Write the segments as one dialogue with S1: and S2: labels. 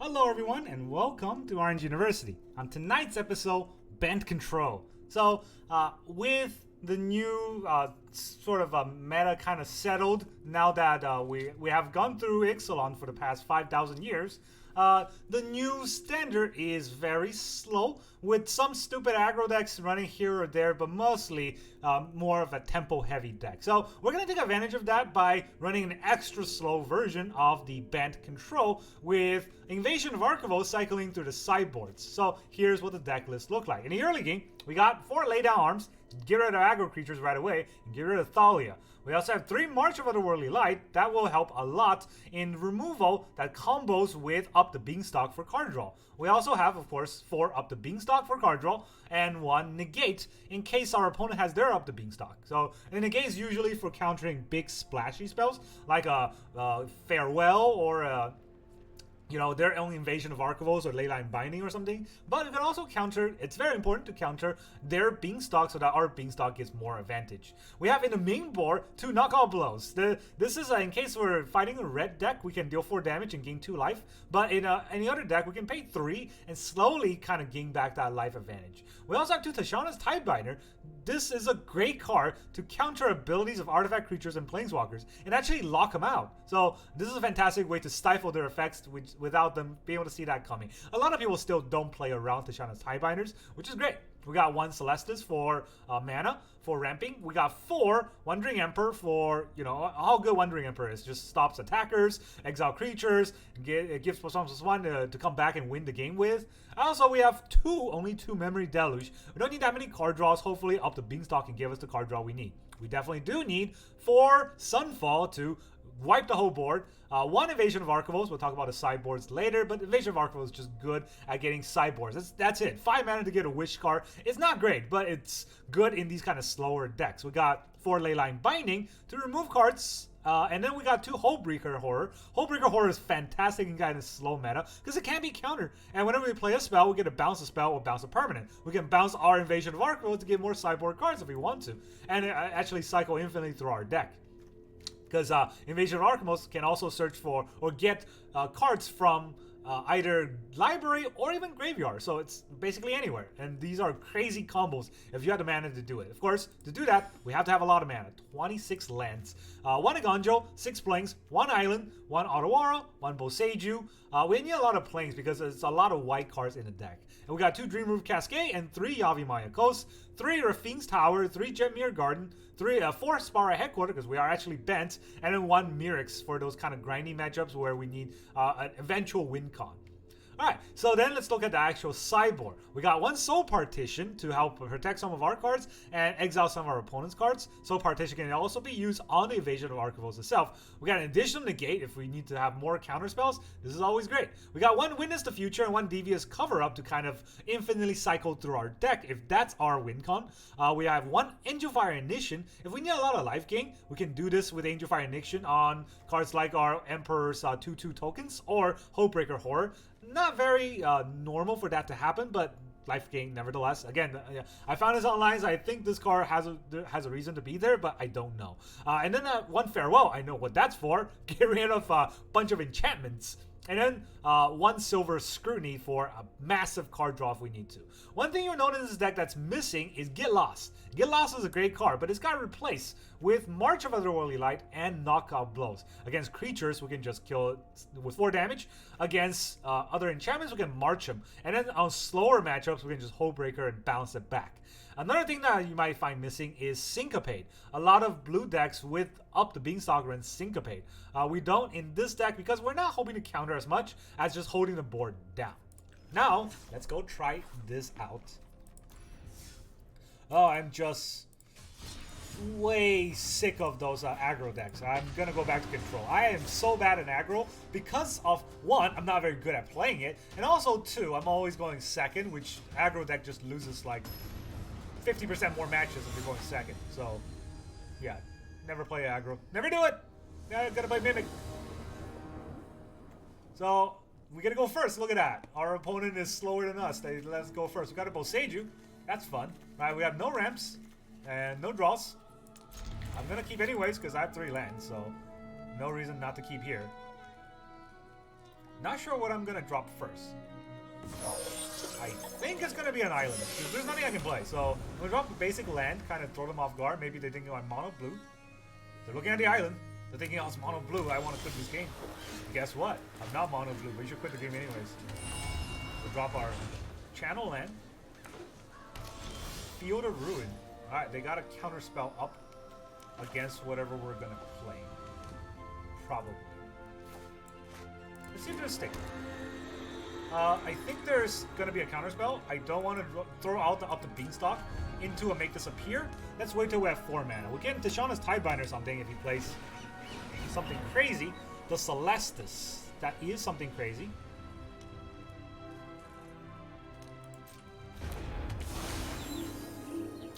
S1: Hello everyone and welcome to Orange University. On tonight's episode, Bant Control. So, with the new meta kind of settled, now that we have gone through Ixalan for the past 5,000 years, the new standard is very slow, with some stupid aggro decks running here or there, but mostly more of a tempo-heavy deck. So we're going to take advantage of that by running an extra slow version of the Bant Control with Invasion of Archivos cycling through the sideboards. So here's what the deck list looked like. In the early game, we got 4 laydown arms, get rid of aggro creatures right away, and get rid of Thalia. We also have 3 March of Otherworldly Light. That will help a lot in removal that combos with Up the Beanstalk for card draw. We also have, of course, 4 Up the Beanstalk for card draw and 1 Negate in case our opponent has their Up the Beanstalk. So, the Negate is usually for countering big splashy spells like a Farewell or their own Invasion of Archivos or Leyline Binding or something. But you can also counter, it's very important to counter their Beanstalk so that our Beanstalk gets more advantage. We have in the main board 2 knockout blows. This is in case we're fighting a red deck, we can deal 4 damage and gain 2 life. But in any other deck, we can pay 3 and slowly kind of gain back that life advantage. We also have 2 Tashana's Tidebinder. This is a great card to counter abilities of artifact creatures and planeswalkers and actually lock them out. So this is a fantastic way to stifle their effects without them being able to see that coming. A lot of people still don't play around Tashana's Tidebinders, which is great. We got 1 Celestus for mana, for ramping. We got 4 Wandering Emperor for, how good Wandering Emperor is. Just stops attackers, exile creatures, it gives +1/+1 to come back and win the game with. Also, we have only 2 Memory Deluge. We don't need that many card draws. Hopefully, Up the Beanstalk can give us the card draw we need. We definitely do need 4 Sunfall to wipe the whole board. 1 Invasion of Archivos. We'll talk about the sideboards later, but Invasion of Archivos is just good at getting sideboards. That's it. 5 mana to get a Wish card. It's not great, but it's good in these kind of slower decks. We got 4 Leyline Binding to remove cards. And then we got 2 Hullbreaker Horror. Hullbreaker Horror is fantastic in kind of slow meta because it can't be countered. And whenever we play a spell, we get to bounce a spell or bounce a permanent. We can bounce our Invasion of Archivos to get more sideboard cards if we want to, and actually cycle infinitely through our deck. Because Invasion of Archivos can also search for or get cards from either library or even graveyard. So it's basically anywhere. And these are crazy combos if you have the mana to do it. Of course, to do that, we have to have a lot of mana. 26 lands. 1 Eiganjo, 6 plains, 1 island, 1 Otawara, 1 Boseiju. We need a lot of plains because there's a lot of white cards in the deck. And we got 2 Dreamroot Cascade and 3 Yavimaya Coast, 3 Rafine's Tower, 3 Jetmir Garden, 4 Spara Headquarter because we are actually bent, and then 1 Mirix for those kind of grindy matchups where we need an eventual win con. Alright, so then let's look at the actual sideboard. We got 1 Soul Partition to help protect some of our cards and exile some of our opponent's cards. Soul Partition can also be used on the Invasion of Archivos itself. We got an additional Negate if we need to have more counterspells. This is always great. We got 1 Witness the Future and 1 Devious Cover-Up to kind of infinitely cycle through our deck if that's our win con. We have 1 Angelfire Ignition. If we need a lot of life gain, we can do this with Angelfire Ignition on cards like our Emperor's 2/2 tokens or Hullbreaker Horror. Not very normal for that to happen, but life gain nevertheless. Again, I found this online, so I think this card has a reason to be there, but I don't know. And then 1 Farewell, I know what that's for. Get rid of a bunch of enchantments. And then 1 Silver Scrutiny for a massive card draw if we need to. One thing you'll notice in this deck that's missing is Get Lost. Get Lost is a great card, but it's got replaced with March of Otherworldly Light and Knockout Blows. Against creatures, we can just kill it with 4 damage. Against other enchantments, we can march them. And then on slower matchups, we can just Hullbreaker and bounce it back. Another thing that you might find missing is Syncopate. A lot of blue decks with Up the Beanstalk run Syncopate. We don't in this deck because we're not hoping to counter as much as just holding the board down. Now, let's go try this out. Oh, I'm just way sick of those aggro decks. I'm gonna go back to control. I am so bad at aggro because of 1, I'm not very good at playing it, and also 2, I'm always going second, which aggro deck just loses like 50% more matches if you're going second. So, yeah, never play aggro. Never do it! I'm gonna play Mimic. So, we gotta go first. Look at that. Our opponent is slower than us. Let's go first. We got a Boseiju. That's fun. Right, we have no ramps and no draws. I'm gonna keep anyways because I have 3 lands, so no reason not to keep here. Not sure what I'm gonna drop first. I think it's gonna be an island, because there's nothing I can play. So I'm gonna drop a basic land, kind of throw them off guard. Maybe they're thinking I'm mono blue. They're looking at the island. They're thinking, oh, it's mono blue. I want to quit this game. Guess what? I'm not mono blue, but you should quit the game anyways. We'll drop our channel land. Field of Ruin. Alright, they got a counterspell up against whatever we're gonna play. Probably. It's interesting. I think there's gonna be a counterspell. I don't want to throw out up the beanstalk into a make this appear. Let's wait till we have 4 mana. We'll get into Tishana's Tidebind or something if he plays something crazy. The Celestus. That is something crazy.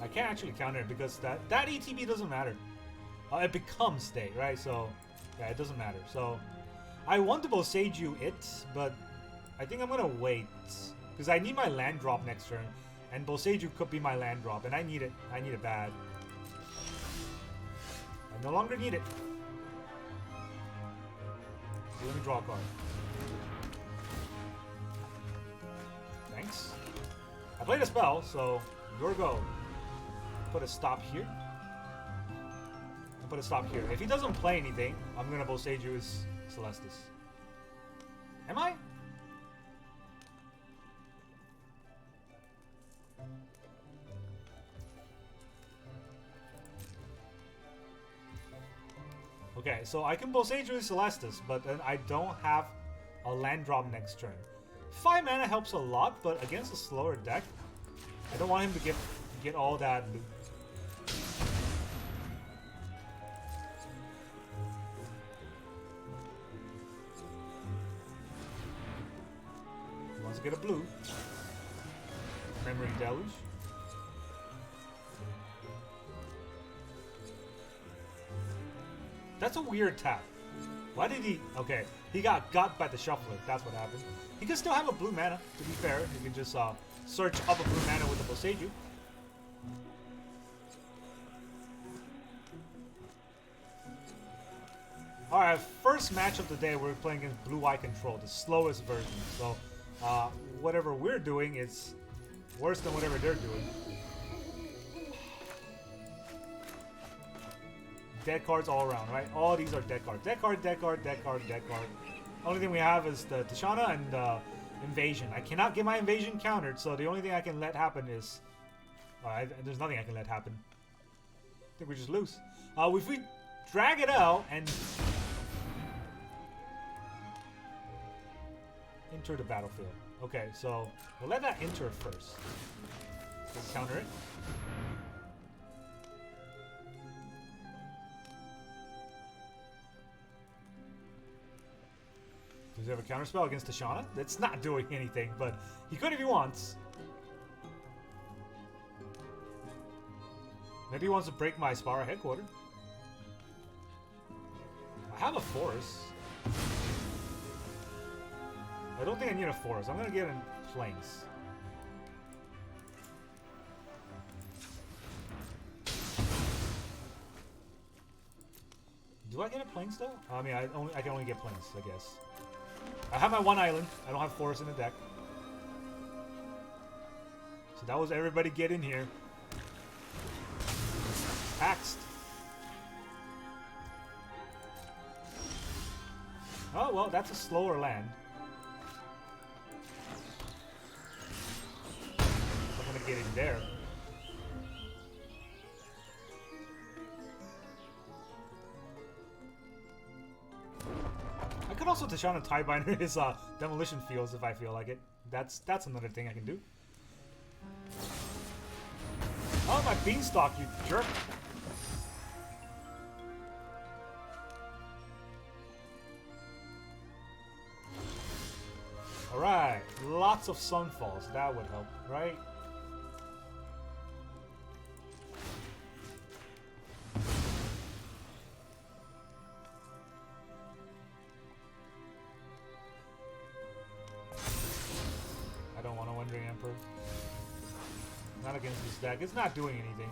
S1: I can't actually counter it because that ETB doesn't matter. It becomes state, right? So, yeah, it doesn't matter. So, I want to Boseiju it, but I think I'm gonna wait because I need my land drop next turn, and Boseiju could be my land drop, and I need it. I need it bad. I no longer need it. So let me draw a card. Thanks. I played a spell, so your go. Put a stop here. And put a stop here. If he doesn't play anything, I'm gonna Boseiju his Celestus. Am I? Okay, so I can Boseiju his Celestus, but then I don't have a land drop next turn. 5 mana helps a lot, but against a slower deck, I don't want him to get all that loot. He wants to get a blue. Memory Deluge. That's a weird tap. Why did he... Okay, he got by the shuffler. That's what happened. He can still have a blue mana, to be fair. He can just search up a blue mana with the Boseiju. Alright, first match of the day, we're playing against Blue-Eye Control, the slowest version. So, whatever we're doing is worse than whatever they're doing. Dead cards all around, right? All these are dead cards. Dead card, dead card, dead card, dead card. Only thing we have is the Tishana and Invasion. I cannot get my Invasion countered, so the only thing I can let happen is... there's nothing I can let happen. I think we just lose. If we drag it out and... enter the battlefield. Okay, so we'll let that enter first. Let's counter it. Does he have a counterspell against Tishana? That's not doing anything, but he could if he wants. Maybe he wants to break my Spara headquarter. I have a forest. I don't think I need a forest. I'm gonna get in plains. Do I get a plains though? I mean, I can only get plains, I guess. I have my 1 island. I don't have forest in the deck. So that was everybody get in here. Axed. Oh, well, that's a slower land. I'm gonna get in there. I could also Tishana Tiebinder his demolition fields if I feel like it. That's another thing I can do. Oh, my beanstalk, you jerk! Alright, lots of sunfalls. That would help, right? I don't want a Wandering Emperor. Not against this deck. It's not doing anything.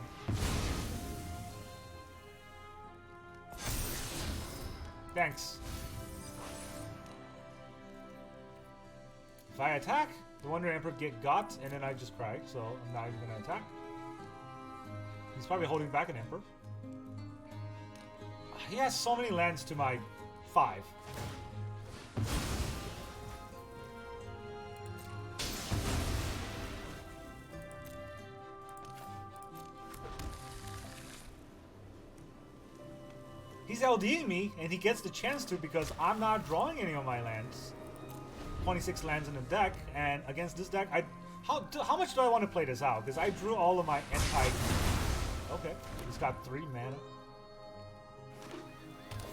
S1: If I attack, the Wonder Emperor got, and then I just cry, so I'm not even gonna attack. He's probably holding back an Emperor. He has so many lands to my 5. He's LDing me, and he gets the chance to because I'm not drawing any of my lands. 26 lands in the deck, and against this deck, how much do I want to play this out? Because I drew all of my anti. Okay, he's got 3 mana,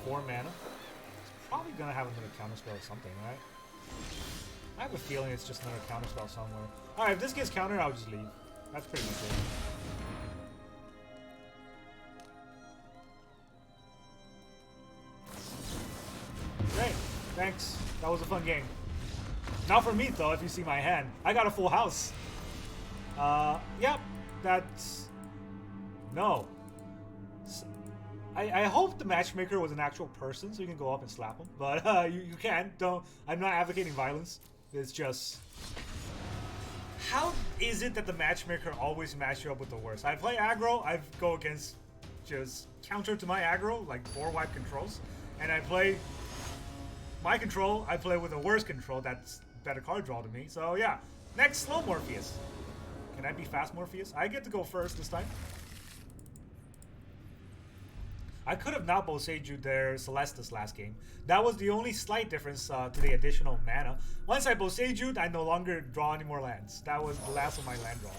S1: 4 mana. He's probably gonna have another counterspell or something, right? I have a feeling it's just another counterspell somewhere. All right, if this gets countered, I'll just leave. That's pretty much it. Great, thanks. That was a fun game. Not for me though, if you see my hand. I got a full house. Yep, that's... No. I hope the matchmaker was an actual person so you can go up and slap him. But you can't, don't. I'm not advocating violence. It's just... How is it that the matchmaker always match you up with the worst? I play aggro, I go against just counter to my aggro, like 4-wipe controls. And I play my control, I play with the worst control, that's better card draw to me. So yeah, next slow Morpheus. Can I be fast Morpheus? I get to go first this time. I could have not Boseiju their Celestus last game. That was the only slight difference to the additional mana. Once I Boseiju'd, I no longer draw any more lands. That was the last of my land draw.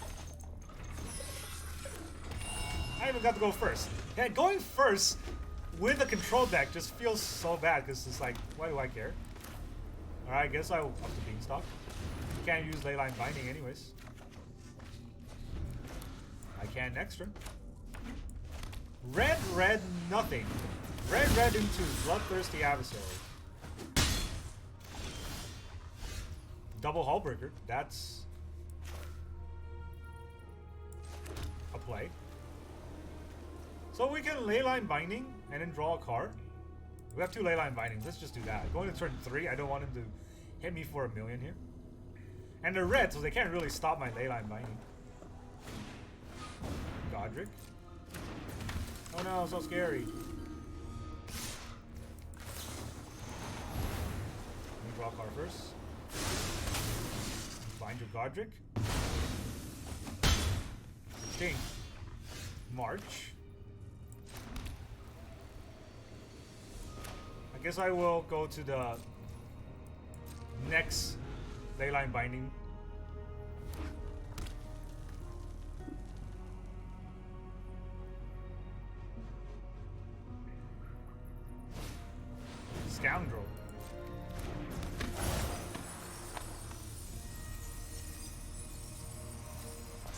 S1: I even got to go first. Yeah, going first with a control deck just feels so bad because it's like, why do I care? Alright, I guess I'll up the Beanstalk. You can't use Leyline Binding anyways. I can next turn. Red, red, nothing. Red, red into Bloodthirsty Adversary. Double Hullbreaker. That's a play. So we can Leyline Binding and then draw a card. We have 2 Leyline Bindings. Let's just do that. Going to turn 3, I don't want him to hit me for 1,000,000 here. And they're red, so they can't really stop my Leyline Binding. Godric. Oh no, so scary. Let me draw a card first. Bind your Godric. King. March. I guess I will go to the next Leyline Binding. Scoundrel.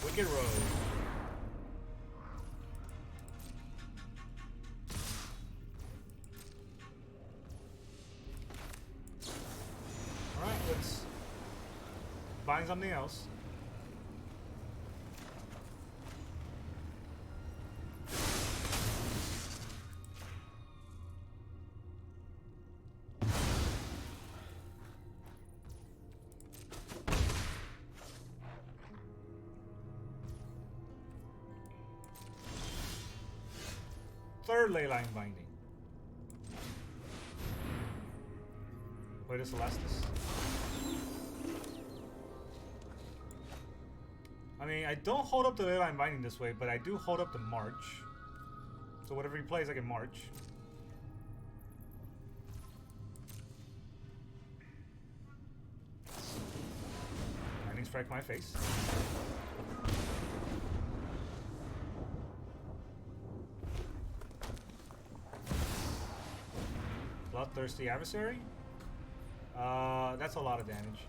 S1: Wicked Road. Alright, let's find something else. Third Leyline Binding. Play the Celestus. I mean, I don't hold up the Leyline Binding this way, but I do hold up the March. So whatever he plays, I can March. Lightning Strike my face. Bloodthirsty Adversary. That's a lot of damage.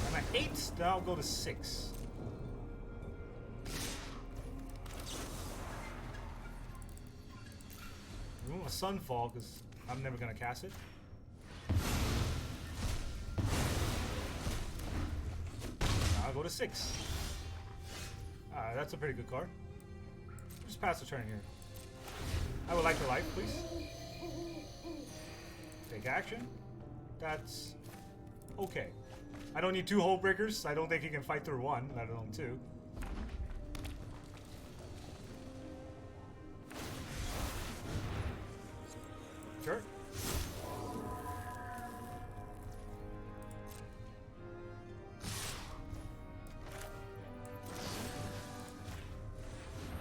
S1: I'm at 8, then I'll go to 6. Remove a Sunfall because I'm never gonna cast it. go to 6. That's a pretty good card. Just pass the turn here. I would like the life, please. Take action. That's okay. I don't need 2 Hullbreakers. I don't think he can fight through 1, let alone 2. Sure.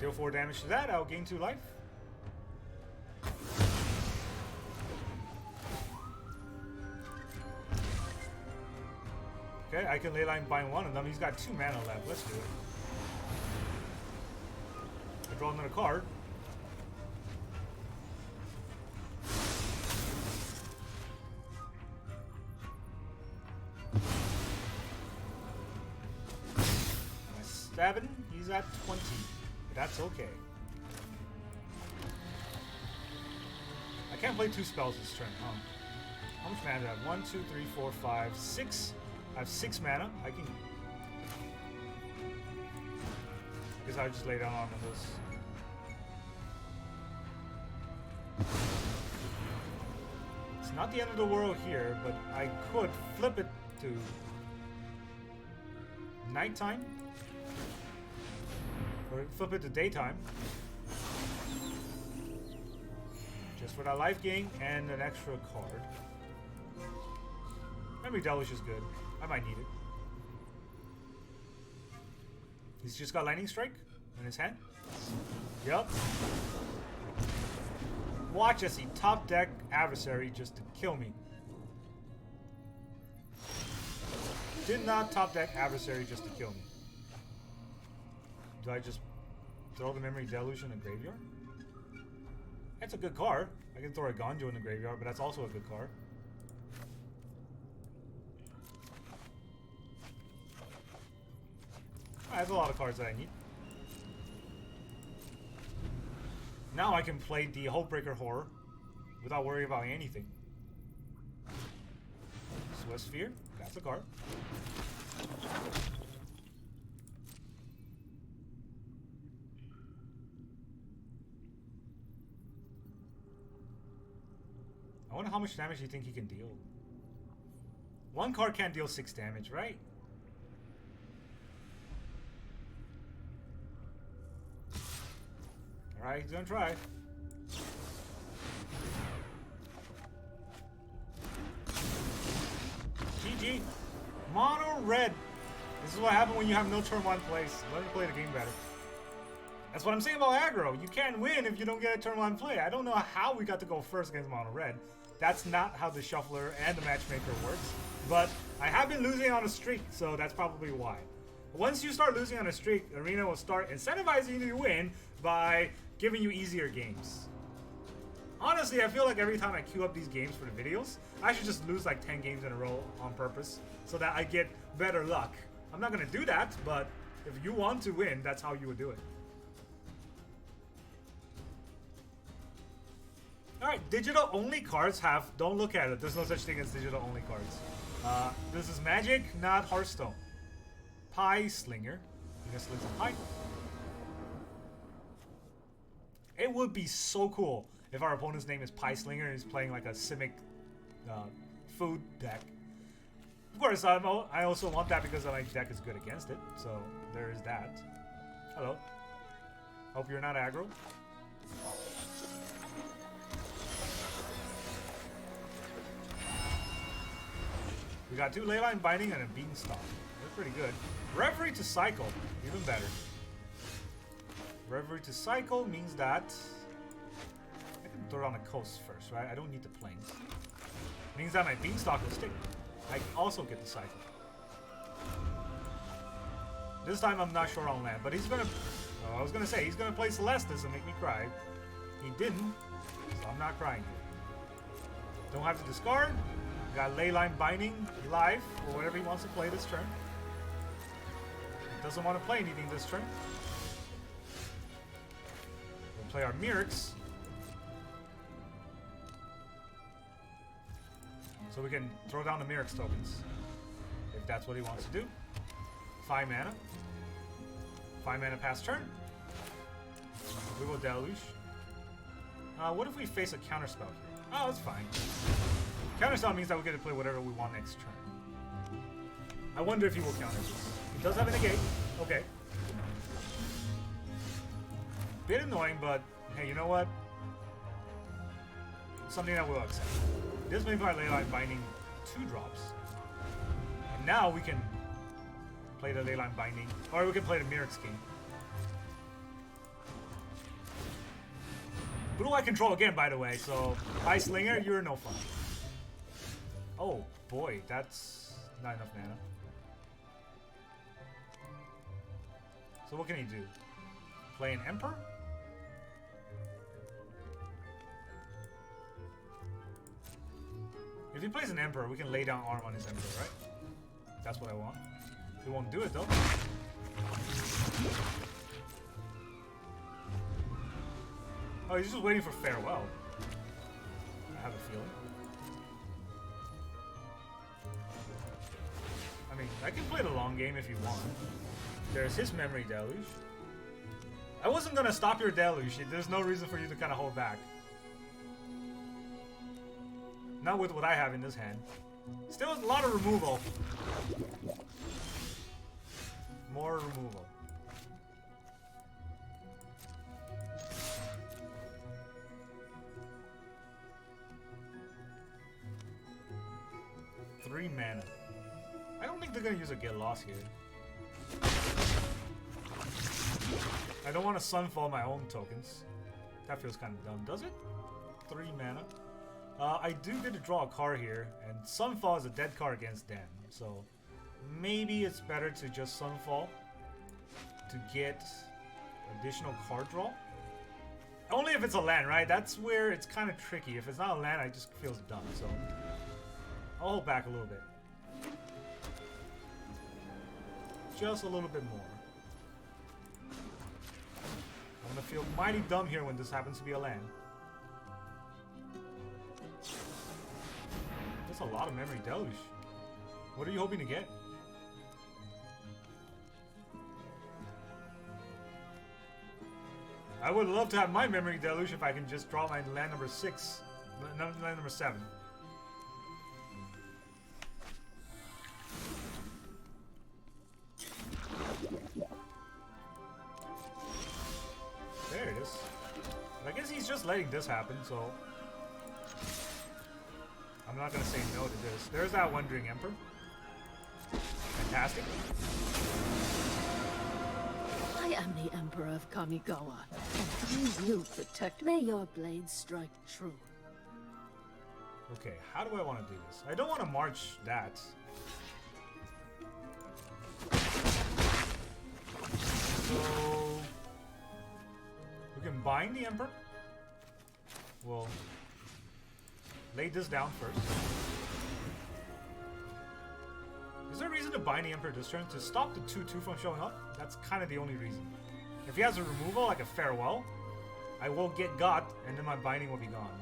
S1: Deal 4 damage to that. I'll gain 2 life. Okay, I can leyline bind 1 of them. He's got 2 mana left. Let's do it. I draw another card. Nice. 7. He's at 20. That's okay. I can't play 2 spells this turn. How much mana do I have? 1, 2, 3, 4, 5, 6. I have 6 mana. I guess I'll just lay down on this. It's not the end of the world here, but I could flip it to nighttime. Or flip it to daytime. Just for that life gain and an extra card. Memory Deluge is good. I might need it. He's just got Lightning Strike in his hand. Yup. Watch as he top deck Adversary just to kill me. Did not top deck Adversary just to kill me. Do I just throw the Memory Deluge in the graveyard? That's a good card. I can throw a Eiganjo in the graveyard, but that's also a good card. I have a lot of cards that I need. Now I can play the Hullbreaker Horror without worrying about anything. Sphere, that's a card. I wonder how much damage you think he can deal. 1 card can't deal 6 damage, right? Alright, he's gonna try. GG. Mono red. This is what happens when you have no turn 1 place. Let me play the game better. That's what I'm saying about aggro. You can't win if you don't get a turn 1 play. I don't know how we got to go first against mono red. That's not how the shuffler and the matchmaker works. But I have been losing on a streak, so that's probably why. Once you start losing on a streak, Arena will start incentivizing you to win by giving you easier games. Honestly, I feel like every time I queue up these games for the videos, I should just lose like 10 games in a row on purpose so that I get better luck. I'm not gonna do that, but if you want to win, that's how you would do it. Alright, digital only cards have, don't look at it, there's no such thing as digital only cards. This is Magic, not Hearthstone. Pie Slinger. He just slings a pie. It would be so cool if our opponent's name is Pie Slinger and he's playing like a Simic food deck. Of course, I also want that because my deck is good against it, so there is that. Hello. Hope you're not aggro. We got 2 Leyline Binding and a Beanstalk. They're pretty good. Reverie to Cycle, even better. Reverie to Cycle means that I can throw it on the coast first, right? I don't need the plains. Means that my Beanstalk will stick. I also get the cycle. This time I'm not sure on land, but he's gonna... Oh, I was gonna say, he's gonna play Celestus and make me cry. He didn't, so I'm not crying. Don't have to discard. Got Leyline Binding live, or whatever he wants to play this turn. Doesn't want to play anything this turn. We'll play our Mirrors. So we can throw down the Mirrors tokens. If that's what he wants to do. 5 mana. 5 mana pass turn. We will Deluge. What if we face a counterspell here? Oh, that's fine. Counterspell means that we get to play whatever we want next turn. I wonder if he will counter this. He does have a negate. Okay. Bit annoying, but hey, you know what? Something that we'll accept. This may be our Leyline Binding 2 drops. And now we can play the Leyline Binding, or we can play the Mirror Scheme. Blue Eye Control again, by the way, so Ice Slinger, you're no fun. Oh boy, that's not enough mana. So what can he do? Play an Emperor? If he plays an Emperor, we can lay down arm on his Emperor, right? That's what I want. He won't do it though. Oh, he's just waiting for farewell. I have a feeling. I mean, I can play the long game if you want. There's his Memory Deluge. I wasn't gonna stop your Deluge. There's no reason for you to kind of hold back. Not with what I have in this hand. Still a lot of removal. More removal. Three mana. I don't think they're gonna use a Get Lost here. I don't want to Sunfall my own tokens. That feels kind of dumb, does it? 3 mana. I do get to draw a card here, and Sunfall is a dead card against them, so maybe it's better to just Sunfall to get additional card draw. Only if it's a land, right? That's where it's kind of tricky. If it's not a land, I just feels dumb, so I'll hold back a little bit. Just a little bit more. I'm gonna feel mighty dumb here when this happens to be a land. That's a lot of Memory Deluge. What are you hoping to get? I would love to have my Memory Deluge if I can just draw my land number 6. Land number 7. There it is. But I guess he's just letting this happen, so I'm not gonna say no to this. There's that Wandering Emperor. Fantastic.
S2: I am the Emperor of Kamigawa, and through you protect. May your blade strike true.
S1: Okay, how do I want to do this? I don't want to march that. So we can bind the Emperor. We'll lay this down first. Is there a reason to bind the Emperor this turn? To stop the 2/2 from showing up? That's kind of the only reason. If he has a removal, like a farewell, I will get got, and then my binding will be gone.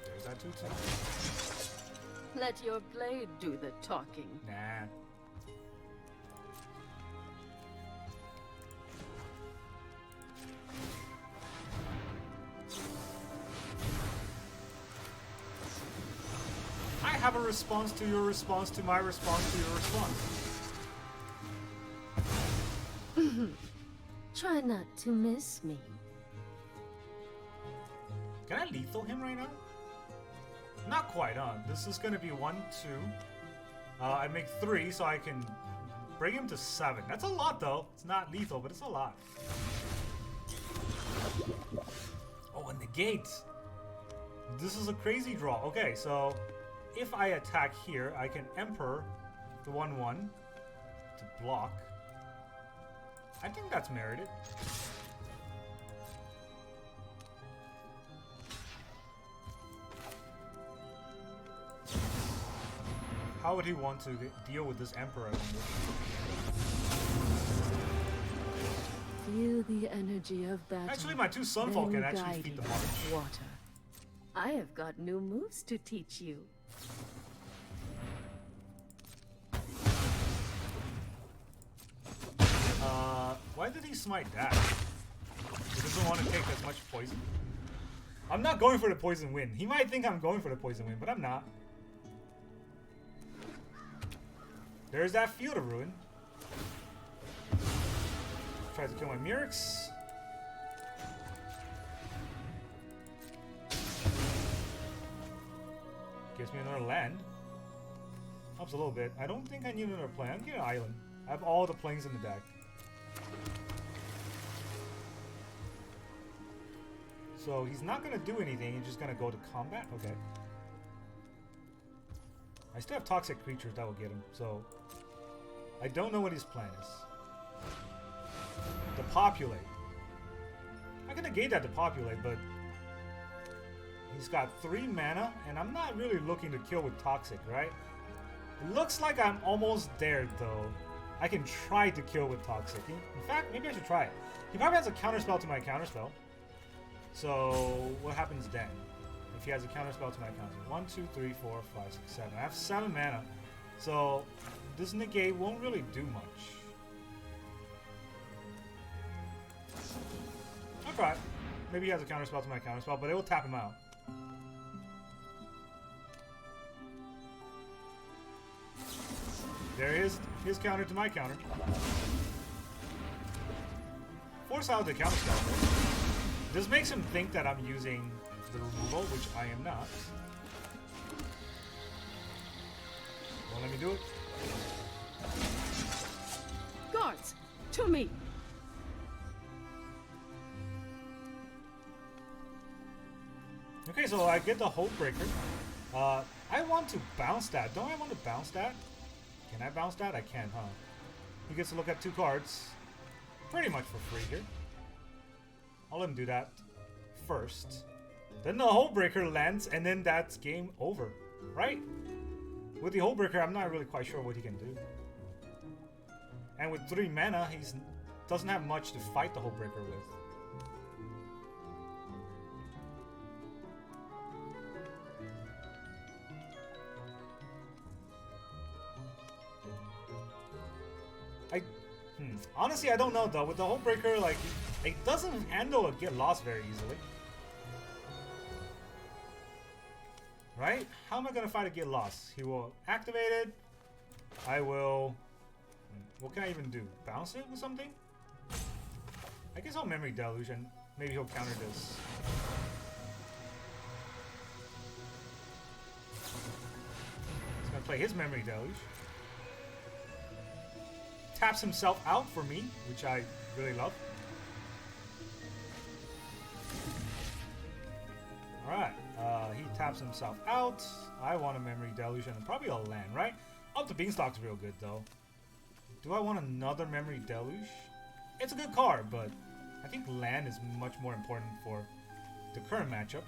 S1: There's that 2/2.
S2: Let your blade do the talking.
S1: Nah. I have a response to your response to my response to your response.
S2: Try not to miss me.
S1: Can I lethal him right now? Not quite, huh? This is gonna be 1, 2. I make 3, so I can bring him to 7. That's a lot, though. It's not lethal, but it's a lot. Oh, and Negate. This is a crazy draw. Okay, so if I attack here, I can Emperor the 1/1 to block. I think that's merited. How would he want to deal with this Emperor? I wonder?
S2: Feel the energy of battle.
S1: Actually, my 2 Sunfall can actually feed the March.
S2: Water. I have got new moves to teach you.
S1: Why did he smite that? He doesn't want to take as much poison. I'm not going for the poison wind. He might think I'm going for the poison wind, but I'm not. There's that Field of Ruin. Tries to kill my Mirrex. Gives me another land. Helps a little bit. I don't think I need another plane. I'm getting an island. I have all the planes in the deck. So he's not going to do anything. He's just going to go to combat. Okay. I still have toxic creatures that will get him. So I don't know what his plan is. Depopulate. I can negate that Depopulate, but he's got 3 mana, and I'm not really looking to kill with toxic, right? It looks like I'm almost there, though. I can try to kill with toxic. In fact, maybe I should try it. He probably has a counterspell to my counterspell. So what happens then? If he has a counterspell to my counterspell. 1, 2, 3, 4, 5, 6, 7. I have 7 mana. So this negate won't really do much. I'll try it. Maybe he has a counterspell to my counterspell, but it will tap him out. There is his counter to my counter. Force out the counterspell. This makes him think that I'm using the removal, which I am not. Won't let me do it.
S2: Guards, to me!
S1: Okay, so I get the Hullbreaker. I want to bounce that. Don't I want to bounce that? Can I bounce that? I can, huh? He gets to look at 2 cards. Pretty much for free here. I'll let him do that first. Then the Hullbreaker lands, and then that's game over, right? With the Hullbreaker, I'm not really quite sure what he can do. And with 3 mana, he doesn't have much to fight the Hullbreaker with. Honestly, I don't know though. With the Hullbreaker, like, it doesn't handle a get lost very easily. Right? How am I gonna fight a get lost? He will activate it. I will... What can I even do? Bounce it with something? I guess I'll Memory Deluge and maybe he'll counter this. He's gonna play his Memory Deluge. Taps himself out for me, which I really love. Alright, he taps himself out. I want a Memory Deluge and probably a land, right? Up the Beanstalk's real good, though. Do I want another Memory Deluge? It's a good card, but I think land is much more important for the current matchup.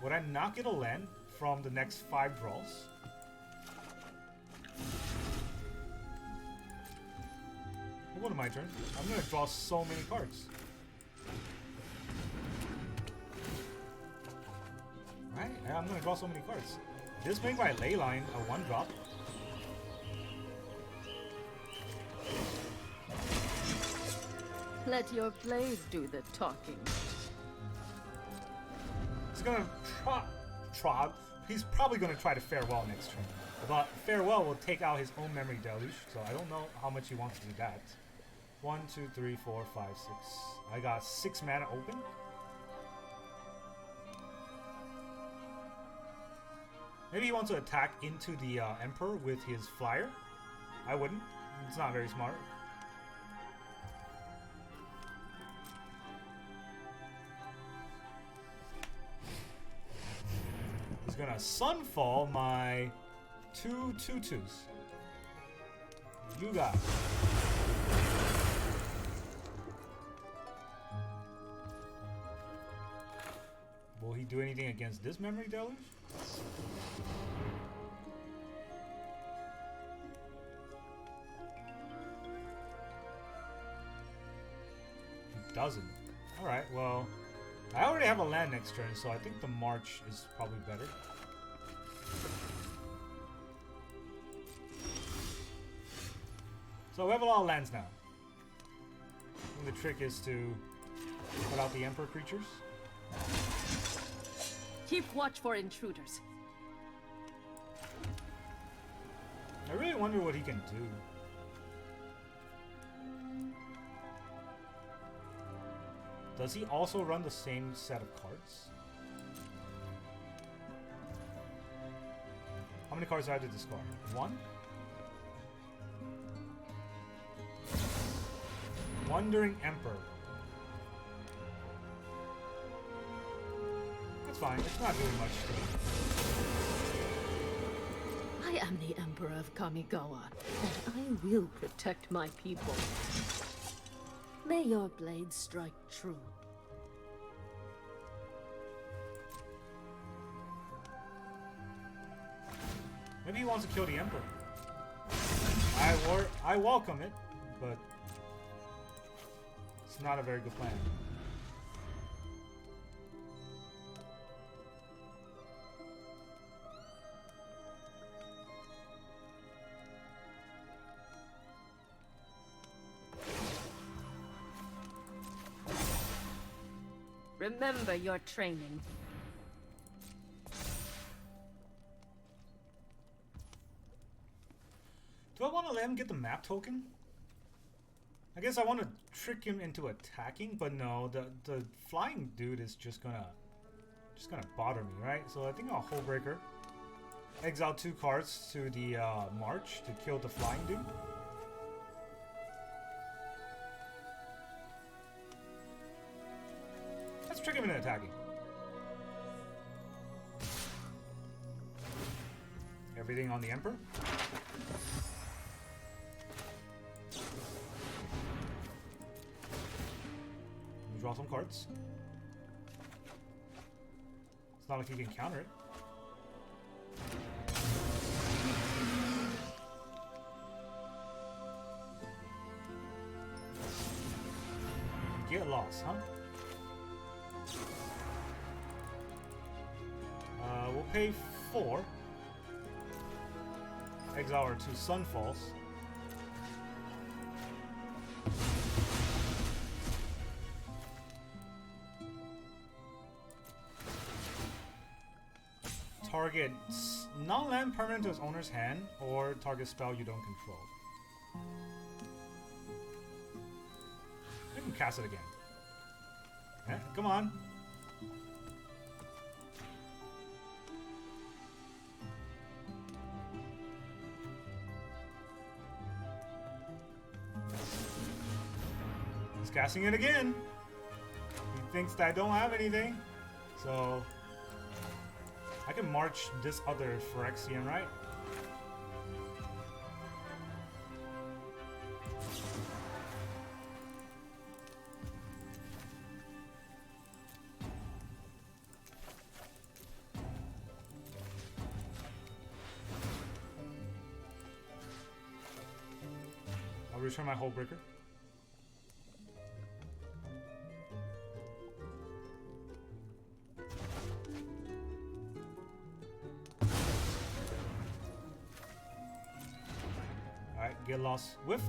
S1: Would I not get a land from the next 5 draws? We'll go to my turn. I'm gonna draw so many cards. Right? I'm gonna draw so many cards. This makes my Leyline a 1-drop.
S2: Let your blade do the talking.
S1: He's gonna try. He's probably gonna try to Farewell next turn. But Farewell will take out his own Memory Deluge, so I don't know how much he wants to do that. 1, 2, 3, 4, 5, 6. I got 6 mana open. Maybe he wants to attack into the Emperor with his Flyer. I wouldn't. It's not very smart. He's gonna Sunfall my 2 2/2s. You got it. Will he do anything against this Memory Deluge? doesn't. Alright, well, I already have a land next turn, so I think the March is probably better. So we have a lot of lands now. And the trick is to put out the Emperor creatures.
S2: Keep watch for intruders.
S1: I really wonder what he can do. Does he also run the same set of cards? How many cards do I have to discard? 1? Wandering Emperor. That's fine, it's not doing much to me.
S2: I am the Emperor of Kamigawa, and I will protect my people. May your blade strike true.
S1: Maybe he wants to kill the Emperor. I welcome it, but it's not a very good plan.
S2: Remember your training.
S1: Do I want to let him get the map token? I guess I want to trick him into attacking, but no, the flying dude is just gonna bother me, right? So I think I'll Hullbreaker, exile 2 cards to the March to kill the flying dude. Let's trick him into attacking. Everything on the Emperor. Draw some cards. It's not like you can counter it. Get lost, huh? We'll pay 4. Exile our 2 Sunfalls. Target non-land permanent to its owner's hand, or target spell you don't control. I can cast it again. Yeah, come on. He's casting it again. He thinks that I don't have anything, so I can march this other Phyrexian, right? I'll return my Hullbreaker. Get lost whiffed.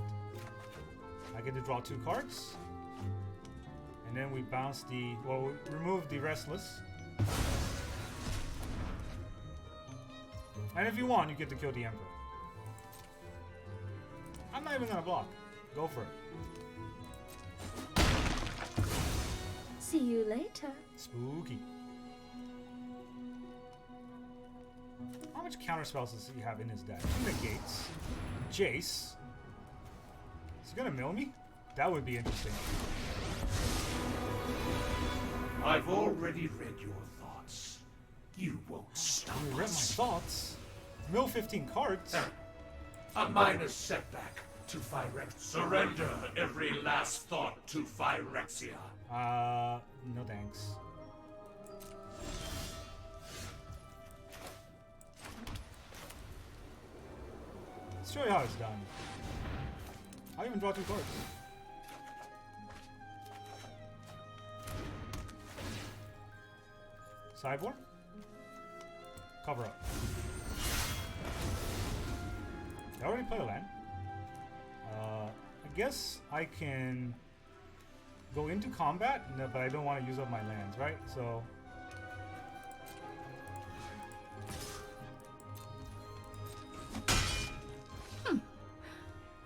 S1: I get to draw 2 cards. And then we bounce the, well, we remove the Restless. And if you want, you get to kill the Emperor. I'm not even gonna block. Go for it.
S2: See you later.
S1: Spooky. How much counterspells does he have in his deck? Negates. Jace. Is he gonna mill me? That would be interesting.
S3: I've already read your thoughts. You won't stop
S1: You read my thoughts. Mill 15 cards.
S3: A minor setback to Phyrexia. Surrender every last thought to Phyrexia.
S1: No thanks. Let's show you how it's done. I'll even draw 2 cards. Sideboard. Cover up. I already played a land. I guess I can go into combat, no, but I don't want to use up my lands, right? So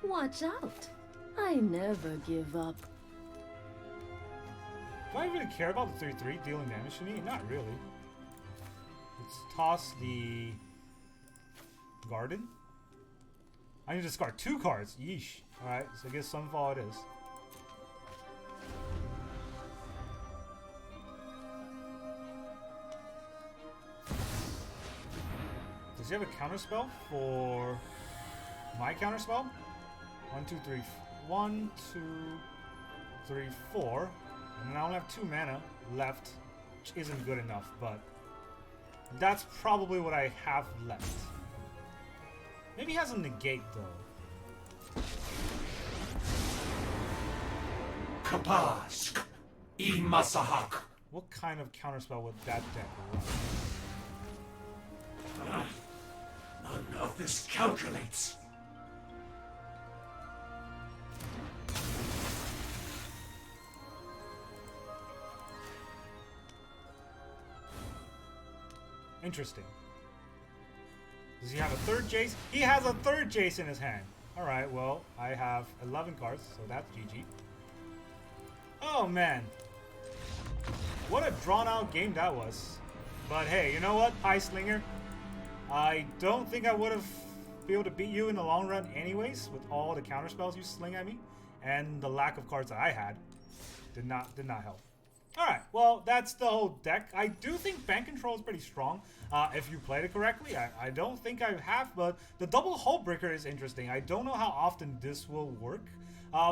S2: Watch out. I never give up.
S1: do I really care about the 3/3 dealing damage to me? Not really. Let's toss the Garden. I need to discard 2 cards. Yeesh. Alright, so I guess Sunfall it is. Does he have a counterspell for my counterspell? 1, 2, 3. 1, 2, 3, 4. And then I only have 2 mana left, which isn't good enough, but that's probably what I have left. Maybe he has a negate though.
S3: Kapask. Imasahak.
S1: What kind of counterspell would that deck run?
S3: None of this calculates.
S1: Interesting. Does he have a 3rd Jace? He has a 3rd Jace in his hand. Alright, well, I have 11 cards, so that's GG. Oh, man. What a drawn-out game that was. But hey, you know what, High Slinger? I don't think I would have been able to beat you in the long run anyways, with all the counterspells you sling at me, and the lack of cards that I had. Did not help. Alright, well, that's the whole deck. I do think Bant Control is pretty strong, if you played it correctly. I don't think I have, but the double Hullbreaker is interesting. I don't know how often this will work.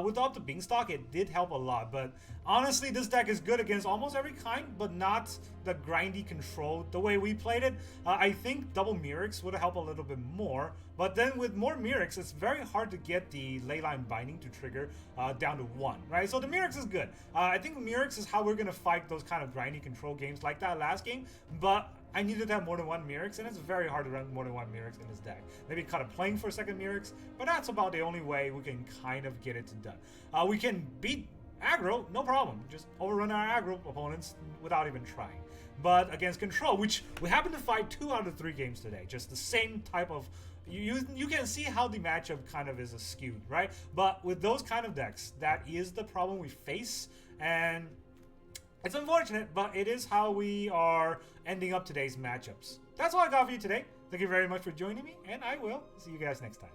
S1: Without the Beanstalk, it did help a lot, but honestly, this deck is good against almost every kind, but not the grindy control the way we played it. I think double Mirrex would help a little bit more, but then with more Mirrex, it's very hard to get the Leyline Binding to trigger down to 1, right? So the Mirrex is good. I think Mirrex is how we're going to fight those kind of grindy control games like that last game, but I needed to have more than 1 Mirrex, and it's very hard to run more than 1 Mirrex in this deck. Maybe cut a playing for a second Mirrex, but that's about the only way we can kind of get it done. We can beat aggro, no problem. Just overrun our aggro opponents without even trying. But against control, which we happen to fight 2 out of 3 games today, just the same type of... You can see how the matchup kind of is skewed, right? But with those kind of decks, that is the problem we face, and... it's unfortunate, but it is how we are ending up today's matchups. That's all I got for you today. Thank you very much for joining me, and I will see you guys next time.